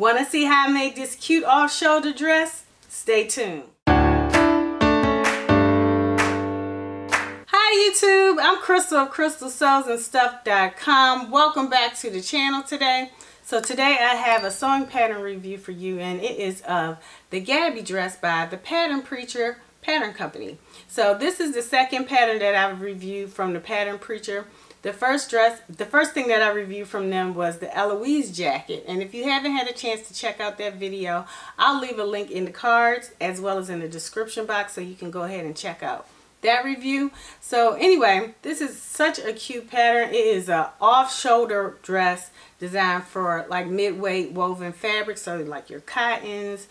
Want to see how I made this cute off-shoulder dress? Stay tuned. Hi YouTube, I'm Crystal of Crystalsewsandstuff.com. Welcome back to the channel today. So today I have a sewing pattern review for you, and it is of the Gabbie dress by the Pattern Preacher Pattern Company. So this is the second pattern that I've reviewed from the Pattern Preacher. The first thing that I reviewed from them was the Eloise jacket. And if you haven't had a chance to check out that video, I'll leave a link in the cards as well as in the description box so you can go ahead and check out that review. So anyway, this is such a cute pattern. It is a off-shoulder dress designed for like mid-weight woven fabric. So like your cottons,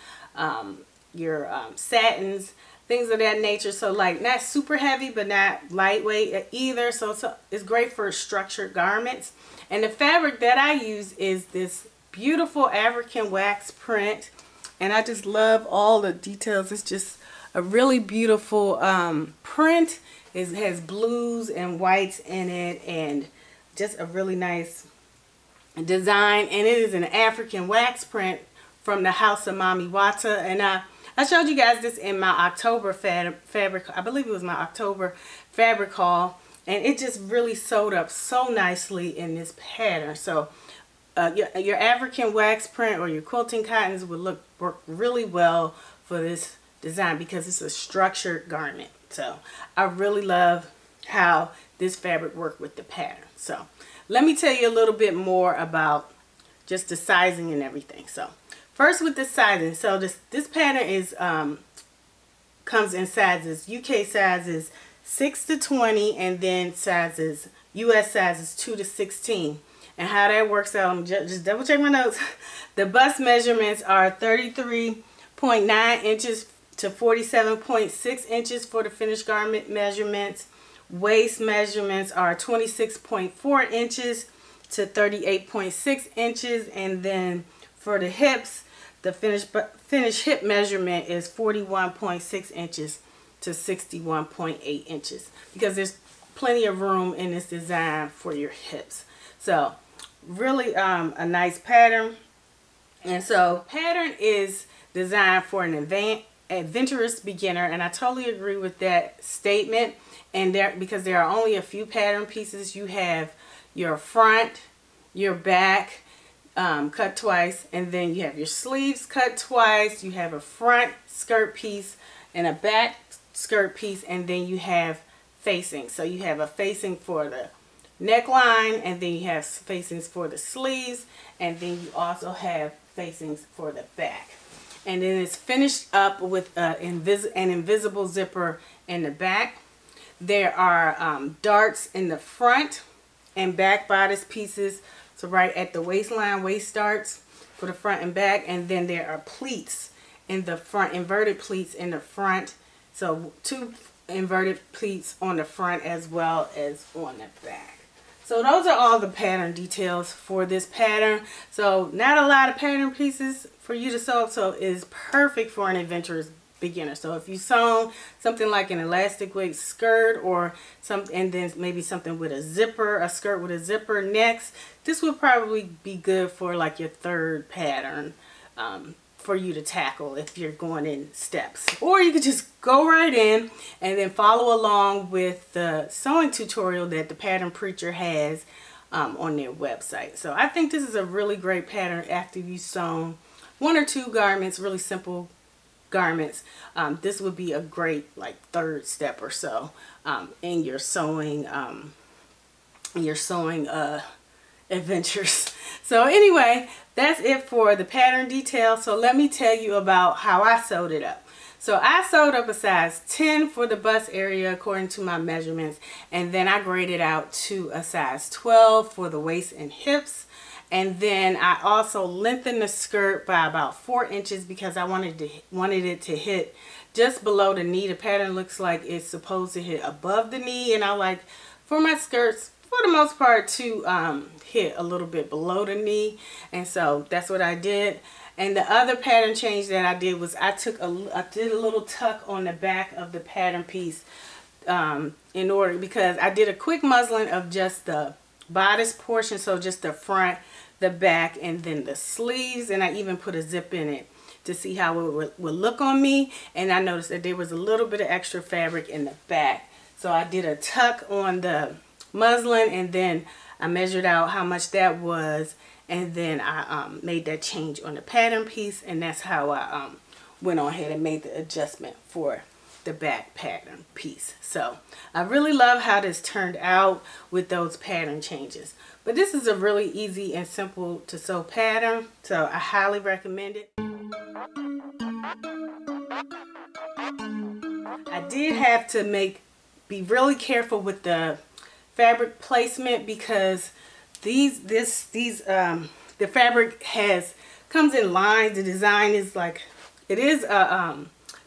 your satins, things of that nature. So like not super heavy but not lightweight either. So it's great for structured garments. And the fabric that I use is this beautiful African wax print, and I just love all the details. It's just a really beautiful print. It has blues and whites in it, and just a really nice design. And it is an African wax print from the House of Mami Wata. And I showed you guys this in my October fabric, I believe it was my October fabric haul, and it just really sewed up so nicely in this pattern. So your African wax print or your quilting cottons would work really well for this design because it's a structured garment. So I really love how this fabric worked with the pattern. So let me tell you a little bit more about just the sizing and everything. So first with the sizing, so this pattern is comes in sizes, UK sizes 6 to 20, and then sizes, US sizes 2 to 16. And how that works out, I'm just double check my notes. The bust measurements are 33.9 inches to 47.6 inches for the finished garment measurements. Waist measurements are 26.4 inches to 38.6 inches, and then for the hips, the finished hip measurement is 41.6 inches to 61.8 inches because there's plenty of room in this design for your hips. So really a nice pattern. And so pattern is designed for an adventurous beginner, and I totally agree with that statement. And because there are only a few pattern pieces, you have your front, your back, cut twice, and then you have your sleeves cut twice, you have a front skirt piece and a back skirt piece, and then you have facing. So you have a facing for the neckline, and then you have facings for the sleeves, and then you also have facings for the back. And then it's finished up with an invisible zipper in the back. There are darts in the front and back bodice pieces, so right at the waistline, waist darts for the front and back. And then there are pleats in the front, inverted pleats in the front. So 2 inverted pleats on the front as well as on the back. So those are all the pattern details for this pattern. So not a lot of pattern pieces for you to sew up, so it is perfect for an adventurous beginner. So if you sew something like an elastic waist skirt or something, and then maybe something with a zipper, a skirt with a zipper next, this would probably be good for like your third pattern for you to tackle if you're going in steps. Or you could just go right in and then follow along with the sewing tutorial that the Pattern Preacher has on their website. So I think this is a really great pattern after you've sewn 1 or 2 garments, really simple garments. This would be a great like third step or so in your sewing adventures. So anyway, that's it for the pattern detail. So let me tell you about how I sewed it up. So I sewed up a size 10 for the bust area according to my measurements, and then I graded out to a size 12 for the waist and hips. And then I also lengthened the skirt by about 4 inches because I wanted it to hit just below the knee. The pattern looks like it's supposed to hit above the knee, and I like for my skirts for the most part to hit a little bit below the knee, and so that's what I did. And the other pattern change that I did was I did a little tuck on the back of the pattern piece in order, because I did a quick muslin of just the bodice portion, so just the front the back and then the sleeves, and I even put a zip in it to see how it would look on me. And I noticed that there was a little bit of extra fabric in the back, so I did a tuck on the muslin, and then I measured out how much that was, and then I made that change on the pattern piece, and that's how I went on ahead and made the adjustment for the back pattern piece. So I really love how this turned out with those pattern changes. But this is a really easy and simple to sew pattern, so I highly recommend it. I did have to be really careful with the fabric placement, because the fabric comes in lines. The design is like, it is a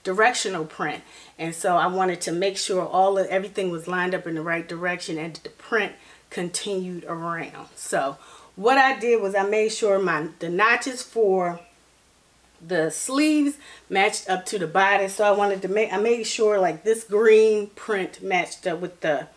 directional print, and so I wanted to make sure everything was lined up in the right direction and the print continued around. So what I did was I made sure the notches for the sleeves matched up to the bodice. So I made sure like this green print matched up with the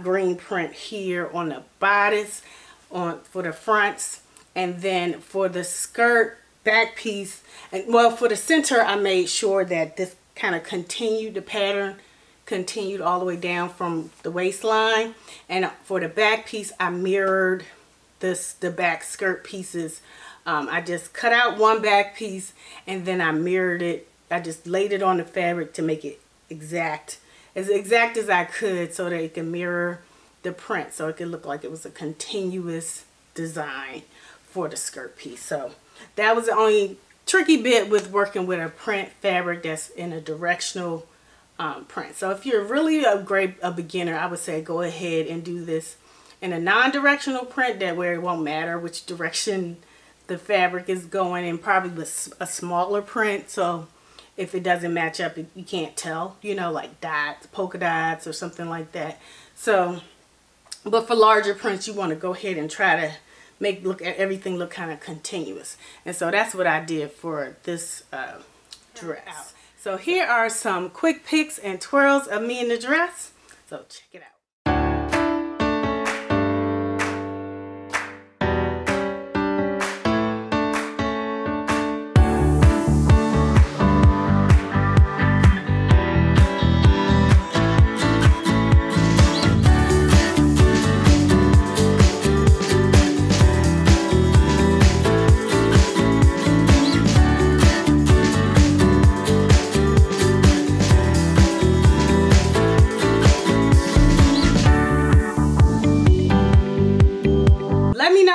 green print here on the bodice for the fronts, and then for the skirt back piece, and well, for the center I made sure that this kind of continued, the pattern continued all the way down from the waistline, and for the back piece I mirrored the back skirt pieces. I just cut out one back piece and then I mirrored it. I just laid it on the fabric to make it as exact as I could, so that it can mirror the print, so it could look like it was a continuous design for the skirt piece. So that was the only tricky bit with working with a print fabric that's in a directional print. So if you're really a beginner, I would say go ahead and do this in a non-directional print, that where it won't matter which direction the fabric is going, and probably with a smaller print, so if it doesn't match up, you can't tell, you know, like dots, polka dots or something like that. So, but for larger prints, you want to go ahead and try to make everything look kind of continuous. And so that's what I did for this dress. So here are some quick pics and twirls of me in the dress. So check it out.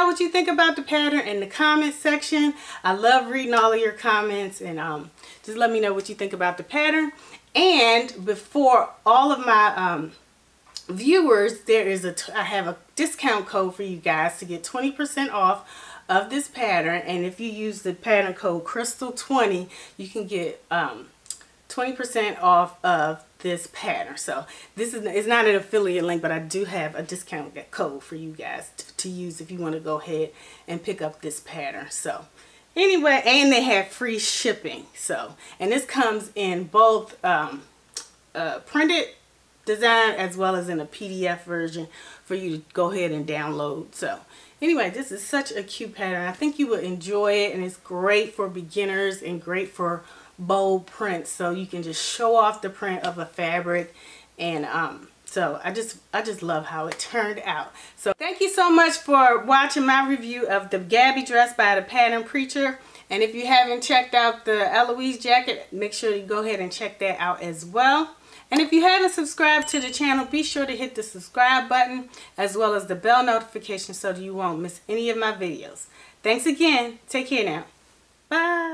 What you think about the pattern in the comment section. I love reading all of your comments, and just let me know what you think about the pattern. And before all of my viewers, I have a discount code for you guys to get 20% off of this pattern, and if you use the pattern code Crystal20, you can get 20% off of this pattern. So it's not an affiliate link, but I do have a discount code for you guys to use if you want to go ahead and pick up this pattern. So anyway, and they have free shipping. So, and this comes in both printed design as well as in a PDF version for you to go ahead and download. So anyway, this is such a cute pattern. I think you will enjoy it, and it's great for beginners and great for bold prints, so you can just show off the print of a fabric. And so I just love how it turned out. So thank you so much for watching my review of the Gabbie dress by the Pattern Preacher. And if you haven't checked out the Eloise jacket, make sure you go ahead and check that out as well. And if you haven't subscribed to the channel, be sure to hit the subscribe button as well as the bell notification so that you won't miss any of my videos. Thanks again. Take care now. Bye.